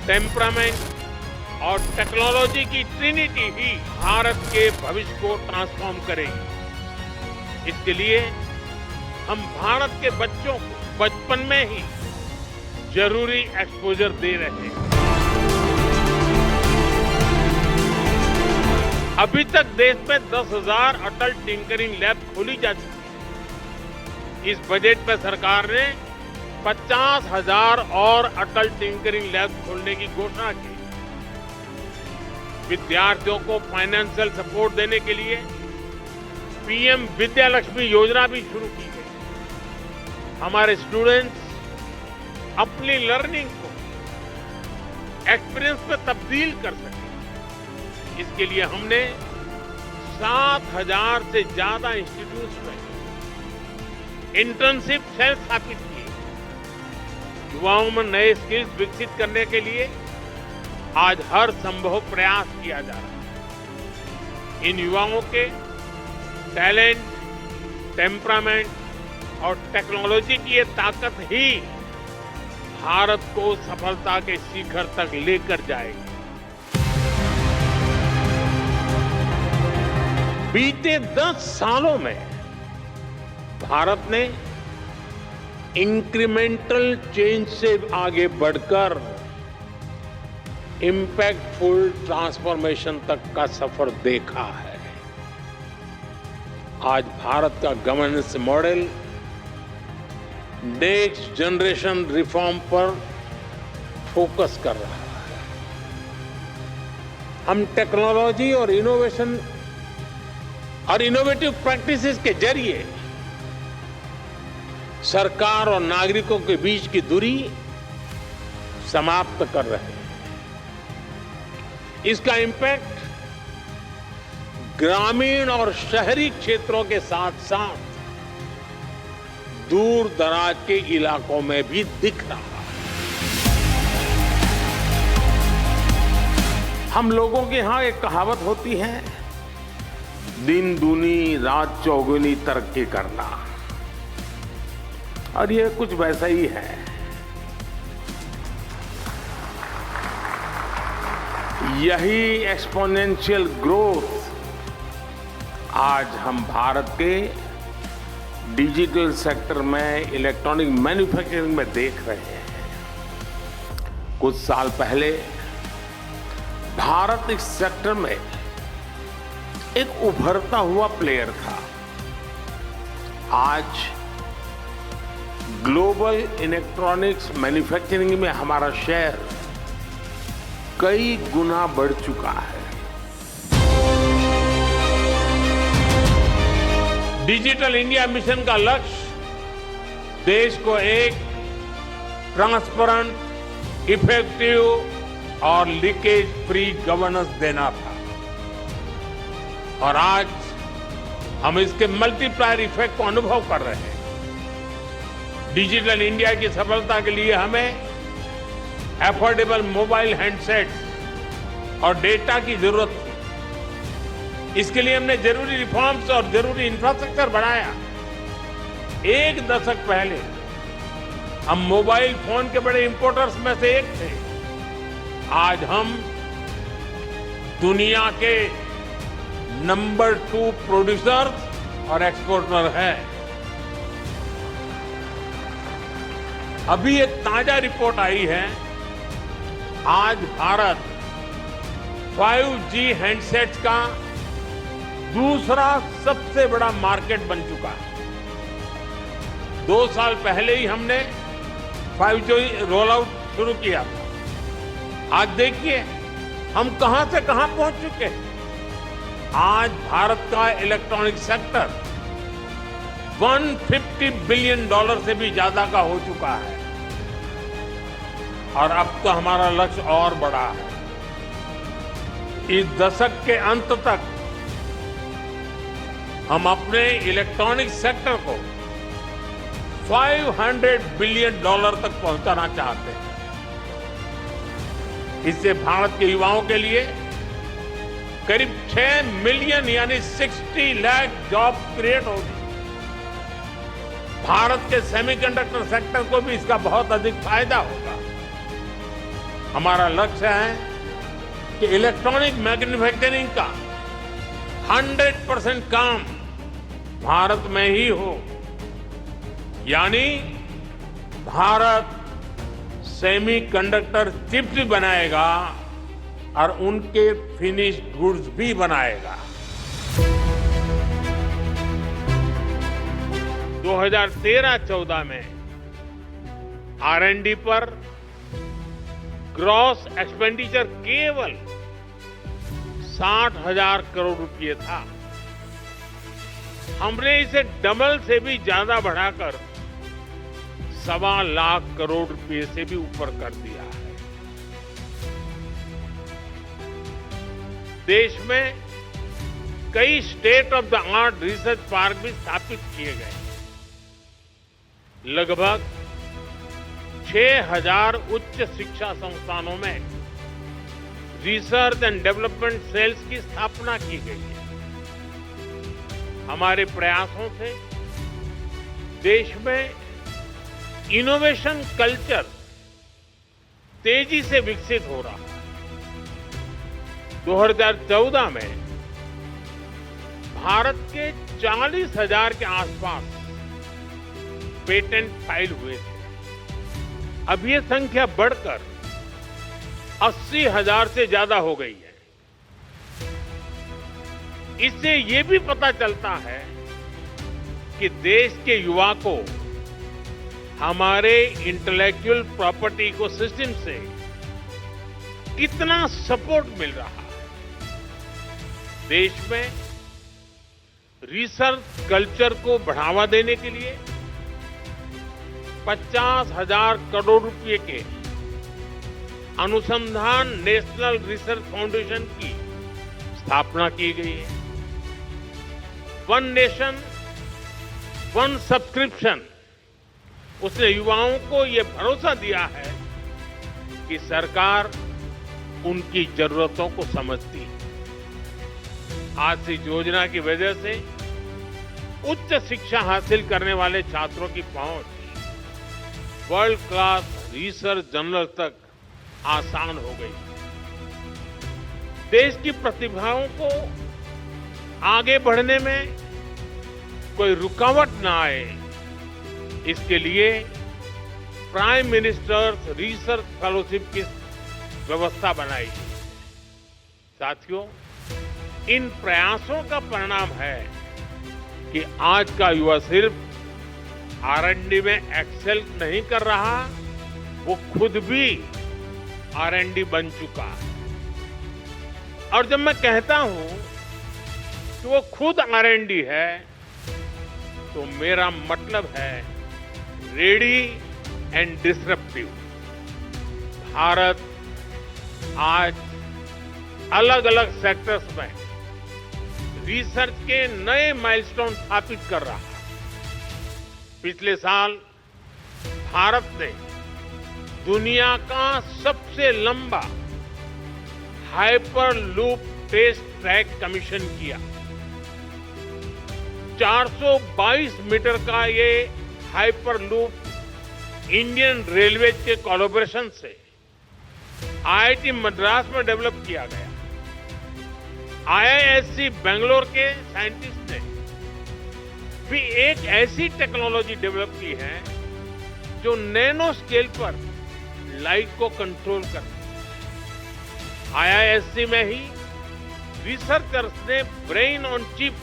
Temperament और technology की Trinity ही भारत के भविष्य को ट्रांसफॉर्म करेगी। इसके लिए हम भारत के बच्चों को बचपन में ही जरूरी एक्सपोजर दे रहे हैं। अभी तक देश में 10,000 अटल टिंकरिंग लैब खोली जा चुकी है। इस बजट में सरकार ने 50,000 और अटल टिंकरिंग लैब खोलने की घोषणा की। विद्यार्थियों को फाइनेंशियल सपोर्ट देने के लिए पीएम विद्यालक्ष्मी योजना भी शुरू की गई। हमारे स्टूडेंट्स अपनी लर्निंग को एक्सपीरियंस में तब्दील कर सकें, इसके लिए हमने 7,000 से ज्यादा इंस्टीट्यूट्स में इंटर्नशिप सेल स्थापित किए। युवाओं में नए स्किल्स विकसित करने के लिए आज हर संभव प्रयास किया जा रहा है। इन युवाओं के टैलेंट, टेम्परामेंट और टेक्नोलॉजी की ये ताकत ही भारत को सफलता के शिखर तक लेकर जाएगी। बीते 10 सालों में भारत ने इंक्रीमेंटल चेंज से आगे बढ़कर इंपैक्टफुल ट्रांसफॉर्मेशन तक का सफर देखा है। आज भारत का governance model next generation reform पर फोकस कर रहा है। हम टेक्नोलॉजी और इनोवेशन और इनोवेटिव प्रैक्टिसेस के जरिए सरकार और नागरिकों के बीच की दूरी समाप्त कर रहे हैं। इसका इम्पैक्ट ग्रामीण और शहरी क्षेत्रों के साथ साथ दूर दराज के इलाकों में भी दिख रहा है। हम लोगों के यहां एक कहावत होती है, दिन दूनी रात चौगुनी तरक्की करना, और ये कुछ वैसा ही है। यही एक्सपोनेंशियल ग्रोथ आज हम भारत के डिजिटल सेक्टर में, इलेक्ट्रॉनिक मैन्युफैक्चरिंग में देख रहे हैं। कुछ साल पहले भारत इस सेक्टर में एक उभरता हुआ प्लेयर था। आज ग्लोबल इलेक्ट्रॉनिक्स मैन्युफैक्चरिंग में हमारा शेयर कई गुना बढ़ चुका है। डिजिटल इंडिया मिशन का लक्ष्य देश को एक ट्रांसपेरेंट, इफेक्टिव और लीकेज फ्री गवर्नेंस देना था, और आज हम इसके मल्टीप्लायर इफेक्ट को अनुभव कर रहे हैं। डिजिटल इंडिया की सफलता के लिए हमें एफोर्डेबल मोबाइल हैंडसेट्स और डेटा की जरूरत थी। इसके लिए हमने जरूरी रिफॉर्म्स और जरूरी इंफ्रास्ट्रक्चर बनाया। एक दशक पहले हम मोबाइल फोन के बड़े इंपोर्टर्स में से एक थे। आज हम दुनिया के नंबर 2 प्रोड्यूसर और एक्सपोर्टर हैं। अभी एक ताजा रिपोर्ट आई है, आज भारत 5G हैंडसेट्स का दूसरा सबसे बड़ा मार्केट बन चुका है। 2 साल पहले ही हमने 5G रोल आउट शुरू किया था। आज देखिए हम कहां से कहां पहुंच चुके हैं। आज भारत का इलेक्ट्रॉनिक सेक्टर $150 बिलियन से भी ज्यादा का हो चुका है, और अब तो हमारा लक्ष्य और बड़ा है। इस दशक के अंत तक हम अपने इलेक्ट्रॉनिक सेक्टर को $500 बिलियन तक पहुंचाना चाहते हैं। इससे भारत के युवाओं के लिए करीब 6 मिलियन यानी 60 लाख जॉब क्रिएट होगी। भारत के सेमीकंडक्टर सेक्टर को भी इसका बहुत अधिक फायदा होगा। हमारा लक्ष्य है कि इलेक्ट्रॉनिक मैन्युफैक्चरिंग का 100% काम भारत में ही हो, यानी भारत सेमीकंडक्टर चिप्स भी बनाएगा और उनके फिनिश्ड गुड्स भी बनाएगा। 2013-14 में R&D पर ग्रॉस एक्सपेंडिचर केवल 60,000 करोड़ रुपए था। हमने इसे डबल से भी ज्यादा बढ़ाकर 1.25 लाख करोड़ रुपए से भी ऊपर कर दिया है। देश में कई state of the art research park भी स्थापित किए गए। लगभग 6,000 उच्च शिक्षा संस्थानों में रिसर्च एंड डेवलपमेंट सेल्स की स्थापना की गई है। हमारे प्रयासों से देश में इनोवेशन कल्चर तेजी से विकसित हो रहा है। 2014 में भारत के 40,000 के आसपास पेटेंट फाइल हुए थे। अब ये संख्या बढ़कर 80,000 से ज्यादा हो गई है। इससे ये भी पता चलता है कि देश के युवा को हमारे इंटेलेक्चुअल प्रॉपर्टी इकोसिस्टम से कितना सपोर्ट मिल रहा है। देश में रिसर्च कल्चर को बढ़ावा देने के लिए 50,000 करोड़ रुपए के अनुसंधान नेशनल रिसर्च फाउंडेशन की स्थापना की गई है। वन नेशन वन सब्सक्रिप्शन उसने युवाओं को यह भरोसा दिया है कि सरकार उनकी जरूरतों को समझती है। आज इस योजना की वजह से उच्च शिक्षा हासिल करने वाले छात्रों की पहुंच वर्ल्ड क्लास रिसर्च जर्नल तक आसान हो गई। देश की प्रतिभाओं को आगे बढ़ने में कोई रुकावट ना आए, इसके लिए प्राइम मिनिस्टर्स रिसर्च फेलोशिप की व्यवस्था बनाई। साथियों, इन प्रयासों का परिणाम है कि आज का युवा सिर्फ R&D में एक्सेल नहीं कर रहा, वो खुद भी R&D बन चुका है। और जब मैं कहता हूं कि वो खुद R&D है, तो मेरा मतलब है रेडी एंड डिसरप्टिव। भारत आज अलग अलग सेक्टर्स में रिसर्च के नए माइलस्टोन स्थापित कर रहा है। पिछले साल भारत ने दुनिया का सबसे लंबा hyperloop test track commission किया। 422 मीटर का ये हाइपर लूप इंडियन रेलवे के कोलैबोरेशन से IIT मद्रास में डेवलप किया गया। IISc बेंगलोर के साइंटिस्ट ने भी एक ऐसी टेक्नोलॉजी डेवलप की है जो नैनो स्केल पर लाइट को कंट्रोल करती है। IISc में ही रिसर्चर्स ने ब्रेन ऑन चिप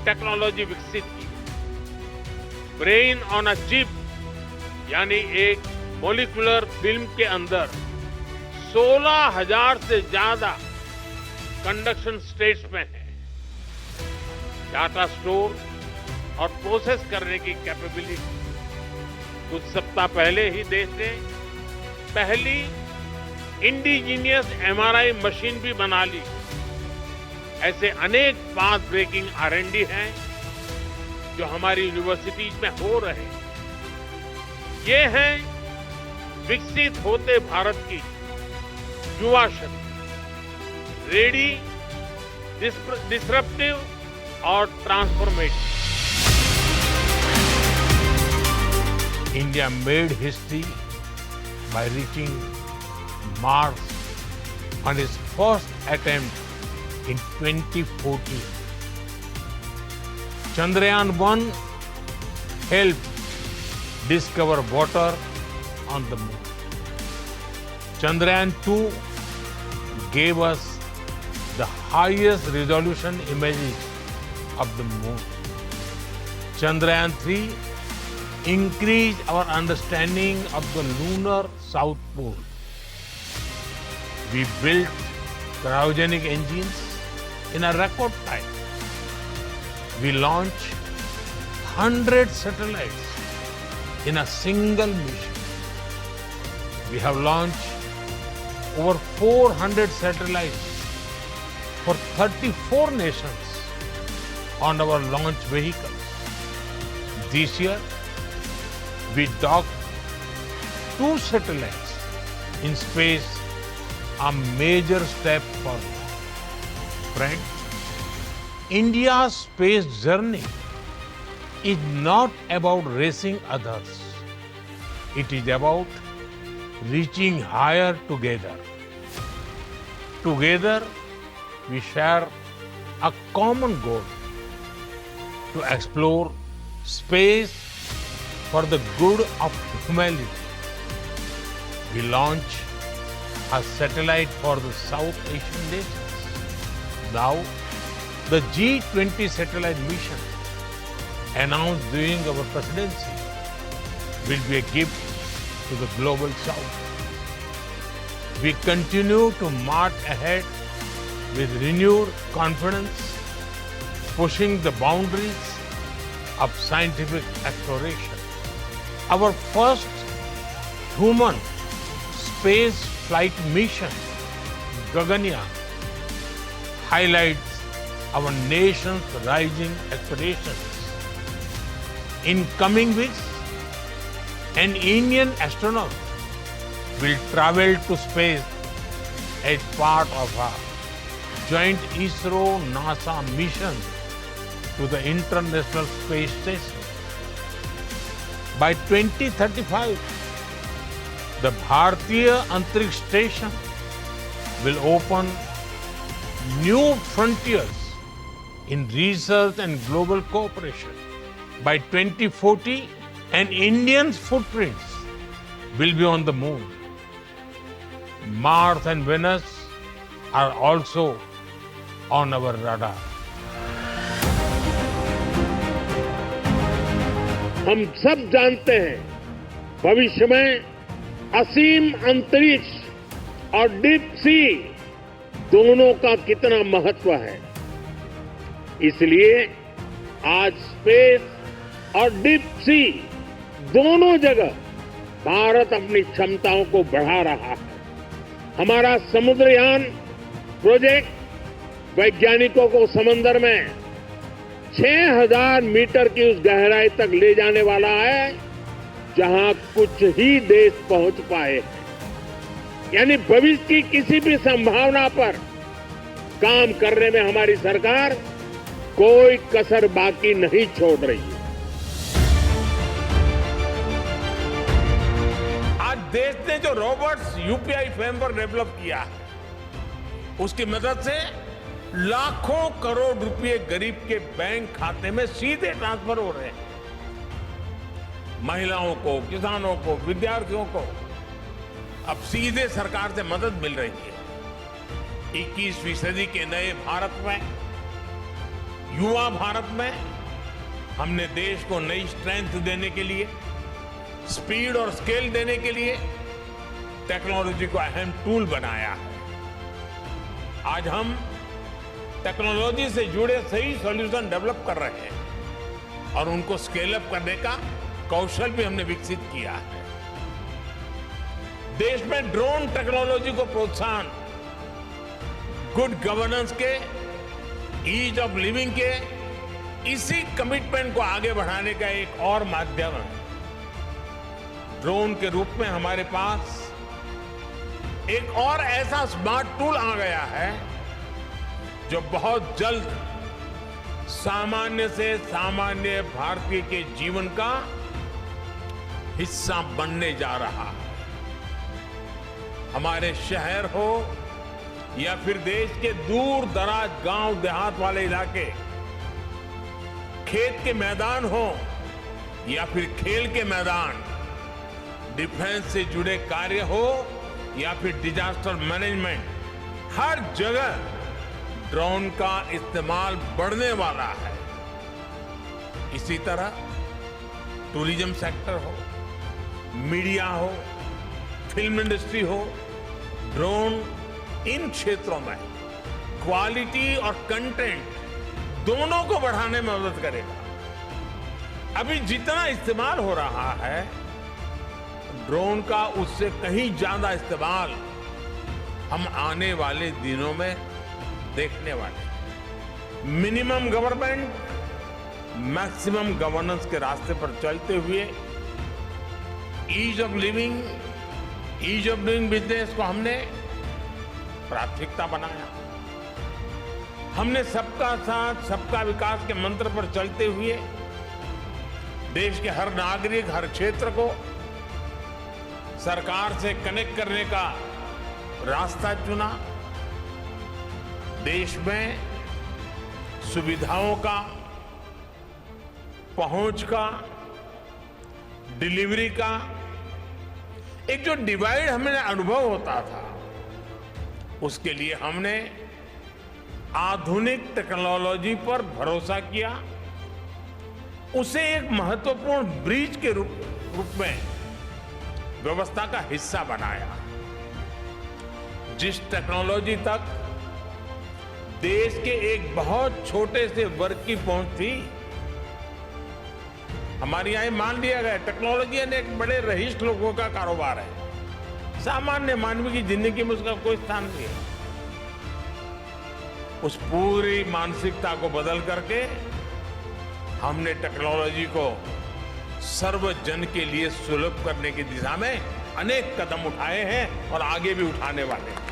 टेक्नोलॉजी विकसित की। ब्रेन ऑन अ चिप यानी एक मॉलिक्यूलर फिल्म के अंदर 16,000 से ज्यादा कंडक्शन स्टेट्स में है। डाटा स्टोर और प्रोसेस करने की कैपेबिलिटी। कुछ सप्ताह पहले ही देश ने पहली इंडिजीनियस MRI मशीन भी बना ली। ऐसे अनेक पाथ ब्रेकिंग R&D हैं जो हमारी यूनिवर्सिटीज में हो रहे हैं। ये हैं विकसित होते भारत की युवा शक्ति, रेडी, डिसरप्टिव और transformative. India made history by reaching Mars on its first attempt in 2014. Chandrayaan-1 helped discover water on the moon. Chandrayaan-2 gave us the highest resolution images of the moon. Chandrayaan-3 increased our understanding of the lunar south pole. We built cryogenic engines in a record time. We launched 100 satellites in a single mission. We have launched over 400 satellites for 34 nations on our launch vehicles. This year, we docked 2 satellites in space, a major step forward. Friends, India's space journey is not about racing others. It is about reaching higher together. Together, we share a common goal to explore space for the good of humanity. We launch a satellite for the South Asian nations. Now, the G20 satellite mission announced during our presidency will be a gift to the global South. We continue to march ahead with renewed confidence, pushing the boundaries of scientific exploration. Our first human space flight mission, Gaganyaan, highlights our nation's rising aspirations. In coming weeks, an Indian astronaut will travel to space as part of a joint ISRO-NASA mission to the International Space Station. By 2035, the Bharatiya Antariksh Station will open new frontiers in research and global cooperation. By 2040, an Indian's footprints will be on the moon. Mars and Venus are also on our radar. हम सब जानते हैं भविष्य में असीम अंतरिक्ष और deep sea दोनों का कितना महत्व है। इसलिए आज स्पेस और डीप सी दोनों जगह भारत अपनी क्षमताओं को बढ़ा रहा है। हमारा समुद्रयान प्रोजेक्ट वैज्ञानिकों को समंदर में 6000 मीटर की उस गहराई तक ले जाने वाला है जहां कुछ ही देश पहुंच पाए हैं। यानी भविष्य की किसी भी संभावना पर काम करने में हमारी सरकार कोई कसर बाकी नहीं छोड़ रही है। आज देश ने जो रोबोट्स यूपीआई फ्रेमवर्क डेवलप किया है, उसकी मदद से लाखों करोड़ रुपए गरीब के बैंक खाते में सीधे ट्रांसफर हो रहे हैं। महिलाओं को, किसानों को, विद्यार्थियों को अब सीधे सरकार से मदद मिल रही है। 21वीं सदी के नए भारत में, युवा भारत में हमने देश को नई स्ट्रेंथ देने के लिए, स्पीड और स्केल देने के लिए टेक्नोलॉजी को अहम टूल बनाया है। आज हम टेक्नोलॉजी से जुड़े सही सॉल्यूशन डेवलप कर रहे हैं और उनको स्केल अप करने का कौशल भी हमने विकसित किया है। देश में ड्रोन टेक्नोलॉजी को प्रोत्साहन, गुड गवर्नेंस के, ईज ऑफ लिविंग के, इसी कमिटमेंट को आगे बढ़ाने का एक और माध्यम है। ड्रोन के रूप में हमारे पास एक और ऐसा स्मार्ट टूल आ गया है जो बहुत जल्द सामान्य से सामान्य भारतीय के जीवन का हिस्सा बनने जा रहा है। हमारे शहर हो या फिर देश के दूर दराज गांव देहात वाले इलाके, खेत के मैदान हो या फिर खेल के मैदान, डिफेंस से जुड़े कार्य हो या फिर डिजास्टर मैनेजमेंट, हर जगह ड्रोन का इस्तेमाल बढ़ने वाला है। इसी तरह टूरिज्म सेक्टर हो, मीडिया हो, फिल्म इंडस्ट्री हो, ड्रोन इन क्षेत्रों में क्वालिटी और कंटेंट दोनों को बढ़ाने में मदद करेगा। अभी जितना इस्तेमाल हो रहा है ड्रोन का, उससे कहीं ज्यादा इस्तेमाल हम आने वाले दिनों में देखने वाले। मिनिमम गवर्नमेंट मैक्सिमम गवर्नेंस के रास्ते पर चलते हुए ease of living, ease of doing business को हमने प्राथमिकता बनाया। हमने सबका साथ सबका विकास के मंत्र पर चलते हुए देश के हर नागरिक, हर क्षेत्र को सरकार से कनेक्ट करने का रास्ता चुना। देश में सुविधाओं का, पहुंच का, डिलीवरी का एक जो डिवाइड हमें अनुभव होता था, उसके लिए हमने आधुनिक टेक्नोलॉजी पर भरोसा किया, उसे एक महत्वपूर्ण ब्रिज के रूप में व्यवस्था का हिस्सा बनाया। जिस टेक्नोलॉजी तक देश के एक बहुत छोटे से वर्ग की पहुंच थी, हमारे यहां मान लिया गया टेक्नोलॉजी ने एक बड़े रईस लोगों का कारोबार है, सामान्य मानवी की जिंदगी में उसका कोई स्थान नहीं है। उस पूरी मानसिकता को बदल करके हमने टेक्नोलॉजी को सर्वजन के लिए सुलभ करने की दिशा में अनेक कदम उठाए हैं और आगे भी उठाने वाले हैं।